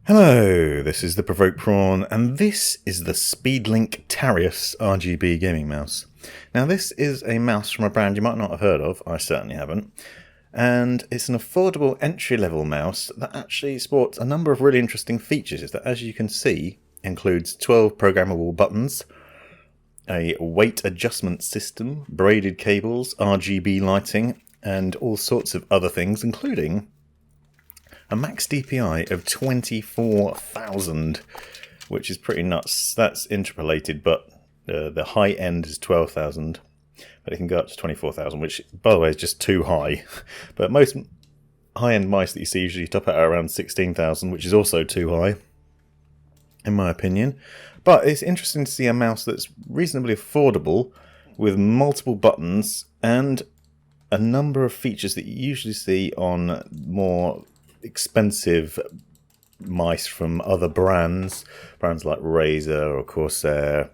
Hello, this is the Provoked Prawn, and this is the Speedlink Tarios RGB gaming mouse. Now this is a mouse from a brand you might not have heard of, I certainly haven't, and it's an affordable entry-level mouse that actually sports a number of really interesting features that, as you can see, includes 12 programmable buttons, a weight adjustment system, braided cables, RGB lighting, and all sorts of other things, including a max DPI of 24,000, which is pretty nuts. That's interpolated, but the high end is 12,000, but it can go up to 24,000, which, by the way, is just too high. But most high-end mice that you see usually top out around 16,000, which is also too high, in my opinion. But it's interesting to see a mouse that's reasonably affordable, with multiple buttons, and a number of features that you usually see on more expensive mice from other brands like Razer or Corsair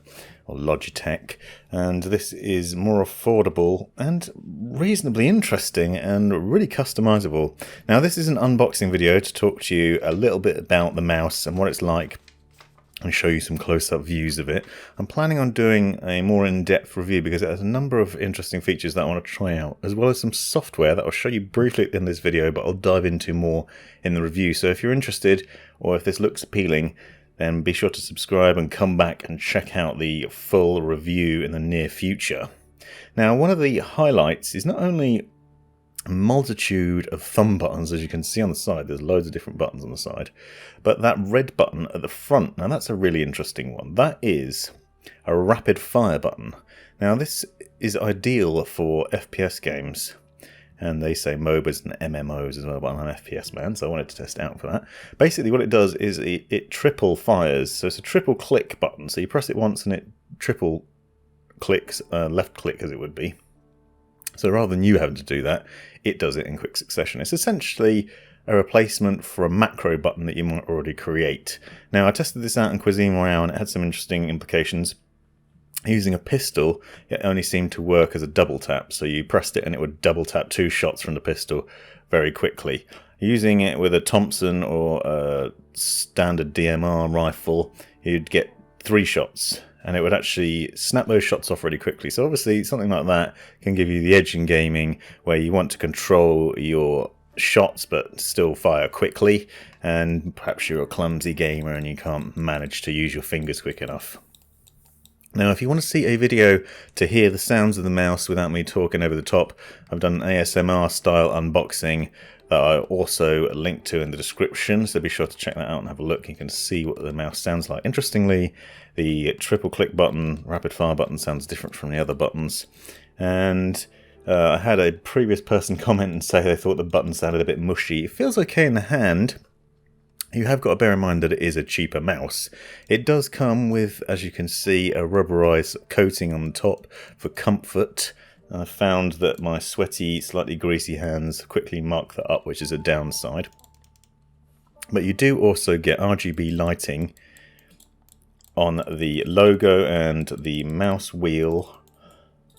or Logitech, and this is more affordable and reasonably interesting and really customizable. Now this is an unboxing video to talk to you a little bit about the mouse and what it's like and show you some close-up views of it. I'm planning on doing a more in-depth review because it has a number of interesting features that I want to try out, as well as some software that I'll show you briefly in this video, but I'll dive into more in the review. So if you're interested, or if this looks appealing, then be sure to subscribe and come back and check out the full review in the near future. Now, one of the highlights is not only a multitude of thumb buttons, as you can see on the side. There's loads of different buttons on the side, but that red button at the front, now that's a really interesting one. That is a rapid fire button. Now this is ideal for FPS games, and they say MOBAs and MMOs as well, but I'm an FPS man, so I wanted to test it out for that. Basically what it does is it triple fires, so it's a triple click button, so you press it once and it triple clicks, left click as it would be. So rather than you having to do that, it does it in quick succession. It's essentially a replacement for a macro button that you might already create. Now, I tested this out in Cuisine Royale and it had some interesting implications. Using a pistol, it only seemed to work as a double tap. So you pressed it and it would double tap 2 shots from the pistol very quickly. Using it with a Thompson or a standard DMR rifle, you'd get 3 shots. And it would actually snap those shots off really quickly. So obviously something like that can give you the edge in gaming, where you want to control your shots but still fire quickly, and perhaps you're a clumsy gamer and you can't manage to use your fingers quick enough. Now, if you want to see a video to hear the sounds of the mouse without me talking over the top, I've done an ASMR style unboxing that I also link to in the description, so be sure to check that out and have a look. You can see what the mouse sounds like. Interestingly, the triple click button, rapid fire button, sounds different from the other buttons. And I had a previous person comment and say they thought the button sounded a bit mushy. It feels okay in the hand. You have got to bear in mind that it is a cheaper mouse. It does come with, as you can see, a rubberized coating on the top for comfort. I found that my sweaty, slightly greasy hands quickly mark that up, which is a downside. But you do also get RGB lighting on the logo and the mouse wheel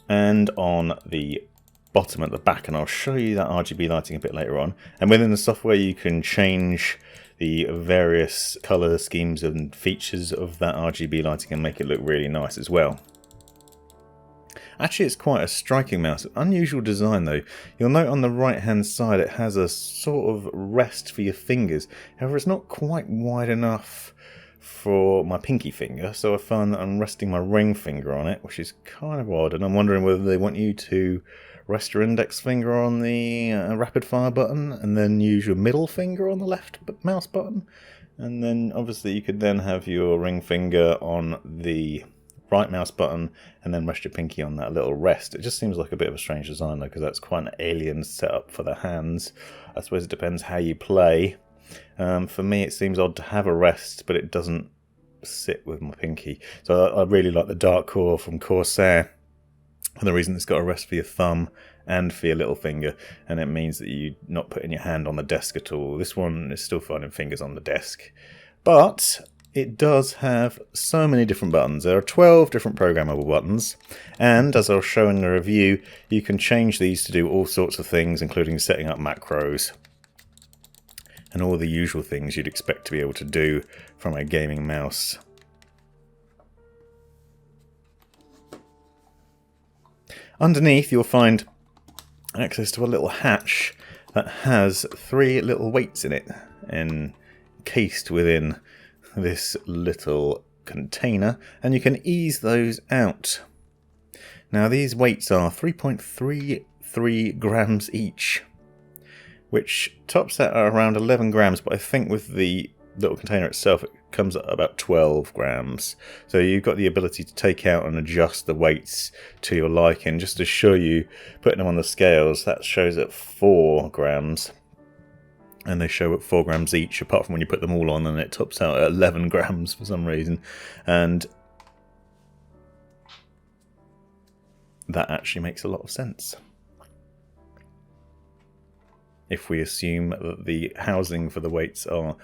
and on the bottom at the back, and I'll show you that RGB lighting a bit later on. And within the software you can change the various colour schemes and features of that RGB lighting and make it look really nice as well. Actually, it's quite a striking mouse. Unusual design though. You'll note on the right hand side it has a sort of rest for your fingers. However, it's not quite wide enough for my pinky finger, so I found that I'm resting my ring finger on it, which is kind of odd, and I'm wondering whether they want you to rest your index finger on the rapid fire button and then use your middle finger on the left mouse button, and then obviously you could then have your ring finger on the right mouse button and then rest your pinky on that little rest. It just seems like a bit of a strange design though, because that's quite an alien setup for the hands. I suppose it depends how you play. For me it seems odd to have a rest, but it doesn't sit with my pinky. So I really like the Dark Core from Corsair, and the reason it's got a rest for your thumb and for your little finger, and it means that you're not putting your hand on the desk at all. This one is still finding fingers on the desk, but it does have so many different buttons. There are 12 different programmable buttons, and as I'll show in the review, you can change these to do all sorts of things, including setting up macros. and all the usual things you'd expect to be able to do from a gaming mouse. Underneath you'll find access to a little hatch that has 3 little weights in it, encased within this little container, and you can ease those out. Now these weights are 3.33 grams each, which tops out at around 11 grams, but I think with the little container itself it comes at about 12 grams. So you've got the ability to take out and adjust the weights to your liking. Just to show you, putting them on the scales, that shows at 4 grams. And they show at 4 grams each, apart from when you put them all on and it tops out at 11 grams for some reason. And that actually makes a lot of sense. If we assume that the housing for the weights are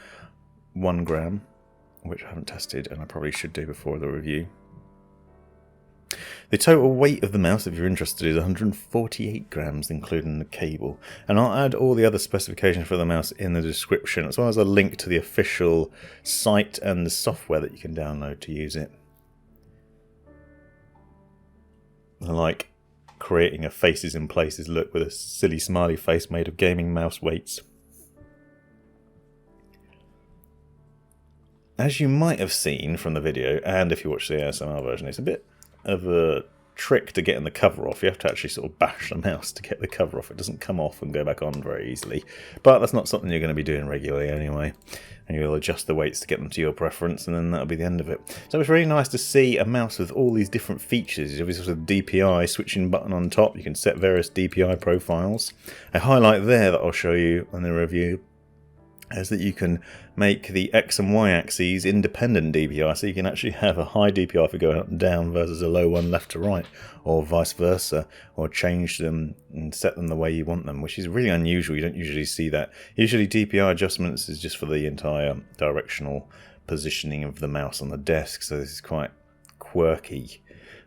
1 gram, which I haven't tested and I probably should do before the review. The total weight of the mouse, if you're interested, is 148 grams, including the cable. And I'll add all the other specifications for the mouse in the description, as well as a link to the official site and the software that you can download to use it. I like creating a faces in places look with a silly smiley face made of gaming mouse weights. As you might have seen from the video, and if you watch the ASMR version, it's a bit of a trick to getting the cover off. You have to actually sort of bash the mouse to get the cover off. It doesn't come off and go back on very easily. But that's not something you're going to be doing regularly anyway. And you'll adjust the weights to get them to your preference, and then that'll be the end of it. So it's really nice to see a mouse with all these different features. Obviously with the DPI switching button on top, you can set various DPI profiles. A highlight there that I'll show you in the review is that you can make the X and Y axes independent DPI, so you can actually have a high DPI for going up and down versus a low one left to right, or vice versa, or change them and set them the way you want them, which is really unusual. You don't usually see that. Usually DPI adjustments is just for the entire directional positioning of the mouse on the desk, so this is quite quirky.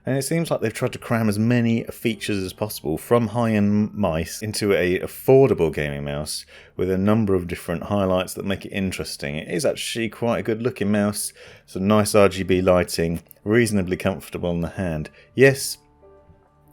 And it seems like they've tried to cram as many features as possible from high-end mice into a affordable gaming mouse with a number of different highlights that make it interesting. It is actually quite a good looking mouse, some nice RGB lighting, reasonably comfortable in the hand. Yes,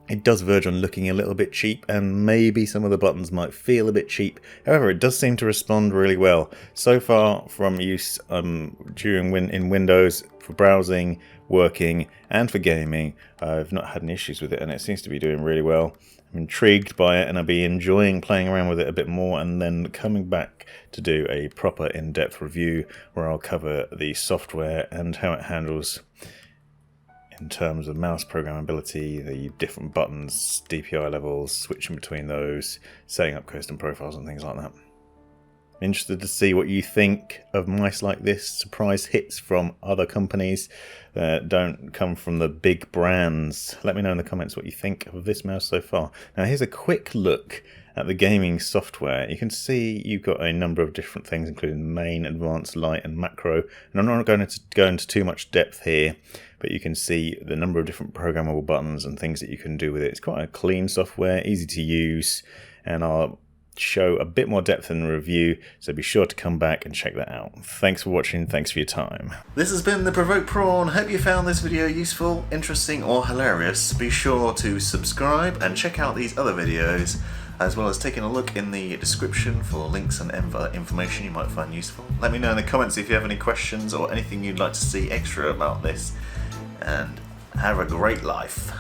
it does verge on looking a little bit cheap, and maybe some of the buttons might feel a bit cheap. However, it does seem to respond really well. So far from use in Windows, for browsing, working, and for gaming, I've not had any issues with it, and it seems to be doing really well. I'm intrigued by it, and I'll be enjoying playing around with it a bit more, and then coming back to do a proper in-depth review where I'll cover the software and how it handles in terms of mouse programmability, the different buttons, DPI levels, switching between those, setting up custom profiles and things like that. I'm interested to see what you think of mice like this, surprise hits from other companies that don't come from the big brands. Let me know in the comments what you think of this mouse so far. Now here's a quick look at the gaming software. You can see you've got a number of different things, including main, advanced, light and macro. And I'm not going to go into too much depth here, but you can see the number of different programmable buttons and things that you can do with it. It's quite a clean software, easy to use, and I'll show a bit more depth in the review, so be sure to come back and check that out. Thanks for watching, thanks for your time. This has been the Provoked Prawn. Hope you found this video useful, interesting or hilarious. Be sure to subscribe and check out these other videos, as well as taking a look in the description for links and other information you might find useful. Let me know in the comments if you have any questions or anything you'd like to see extra about this, and have a great life.